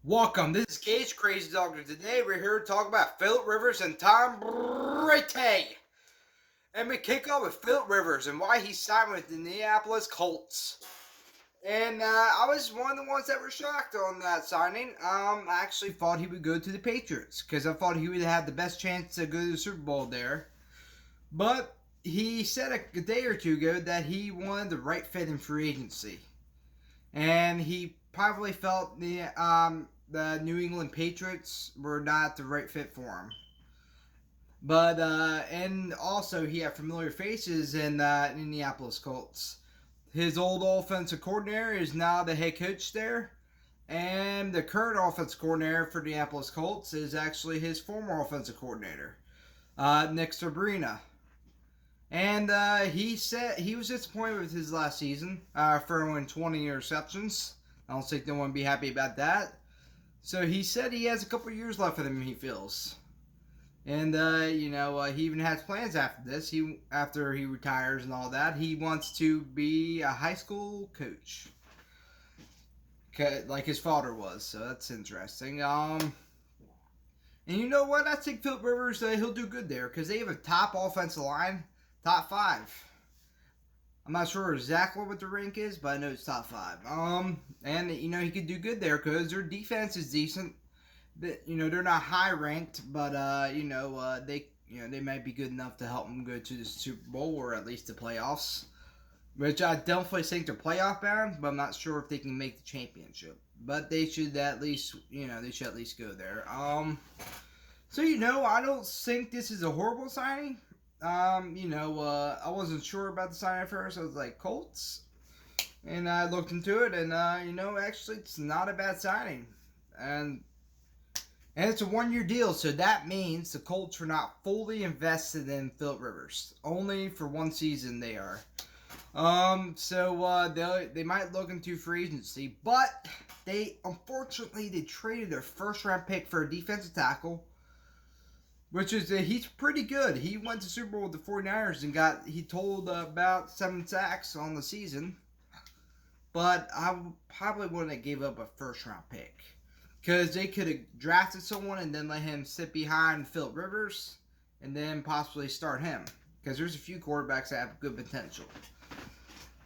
Welcome. This is Cage Crazy Dog, and today we're here to talk about Philip Rivers and Tom Brady. And we kick off with Philip Rivers and why he signed with the Indianapolis Colts. And I was one of the ones that were shocked on that signing. I actually thought he would go to the Patriots because I thought he would have the best chance to go to the Super Bowl there. But he said a day or two ago that he wanted the right fit in free agency. And he probably felt the New England Patriots were not the right fit for him. But and also he had familiar faces in the Indianapolis Colts. His old offensive coordinator is now the head coach there, and the current offensive coordinator for the Indianapolis Colts is actually his former offensive coordinator, Nick Sabrina. And he said he was disappointed with his last season, throwing 20 interceptions. I don't think no one would be happy about that. So he said he has a couple years left with him, he feels. And, he even has plans after this. After he retires and all that, he wants to be a high school coach. Like his father was. So that's interesting. And you know what? I think Philip Rivers, he'll do good there because they have a top offensive line. Top 5. I'm not sure exactly what the rank is, but I know it's top 5. And he could do good there because their defense is decent. They're not high ranked, but they might be good enough to help them go to the Super Bowl or at least the playoffs. Which I definitely think they're playoff bound, but I'm not sure if they can make the championship. But they should at least go there. So I don't think this is a horrible signing. I wasn't sure about the sign at first. I was like, Colts? And I looked into it, and, actually, it's not a bad signing. And it's a 1-year deal, so that means the Colts are not fully invested in Philip Rivers. Only for one season they are. They might look into free agency, but they traded their first-round pick for a defensive tackle. Which is, he's pretty good. He went to Super Bowl with the 49ers and he told about 7 sacks on the season. But I probably wouldn't have gave up a first round pick. Because they could have drafted someone and then let him sit behind Philip Rivers and then possibly start him. Because there's a few quarterbacks that have good potential.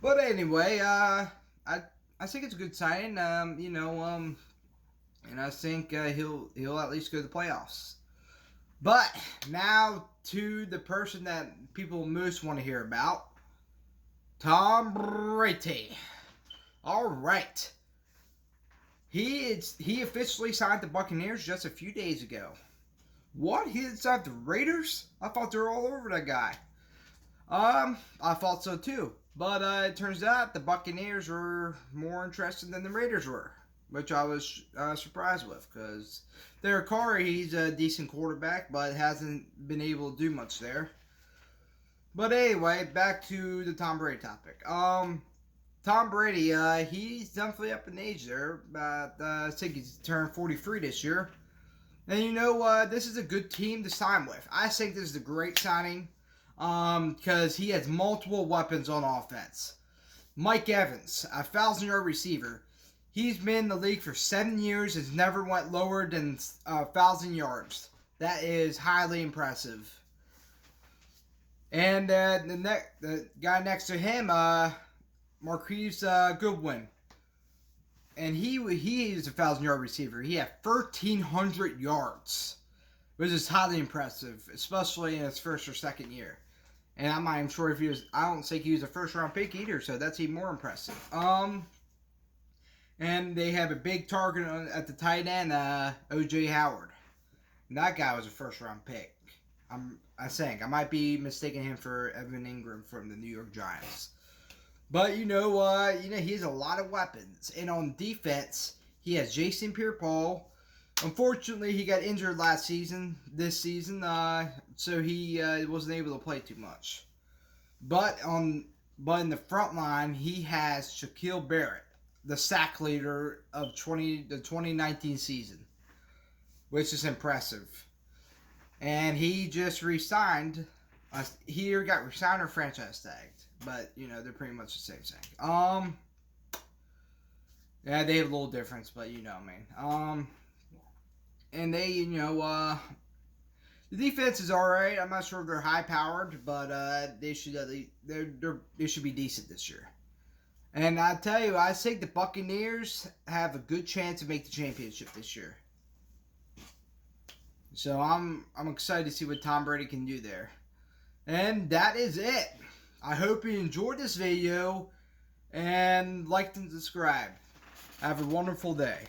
But anyway, I think it's a good signing. And I think he'll at least go to the playoffs. But now to the person that people most want to hear about, Tom Brady. All right, he officially signed the Buccaneers just a few days ago. What? He didn't sign the Raiders? I thought they were all over that guy. I thought so too. But it turns out the Buccaneers were more interested than the Raiders were, which I was surprised with because Derek Carr, he's a decent quarterback, but hasn't been able to do much there. But anyway, back to the Tom Brady topic. Tom Brady, he's definitely up in age there. I think he's turned 43 this year. And this is a good team to sign with. I think this is a great signing because he has multiple weapons on offense. Mike Evans, a 1,000-yard receiver. He's been in the league for 7 years. Has never went lower than 1,000 yards. That is highly impressive. And the guy next to him, Marquise Goodwin, and he is a 1,000-yard receiver. He had 1,300 yards, which is highly impressive, especially in his first or second year. And I'm not even sure if he was. I don't think he was a first-round pick either, so that's even more impressive. And they have a big target at the tight end, O.J. Howard. And that guy was a first-round pick. I think. I might be mistaking him for Evan Ingram from the New York Giants. But, he has a lot of weapons. And on defense, he has Jason Pierre-Paul. Unfortunately, he got injured this season, so he wasn't able to play too much. But in the front line, he has Shaquille Barrett, the sack leader of the 2019 season, which is impressive. And he just re-signed. He either got re-signed or franchise tagged, but they're pretty much the same thing. Yeah, they have a little difference, but you know, man. And they, the defense is all right. I'm not sure if they're high powered, but they should they should be decent this year. And I tell you, I think the Buccaneers have a good chance to make the championship this year. So I'm excited to see what Tom Brady can do there. And that is it. I hope you enjoyed this video and liked and subscribed. Have a wonderful day.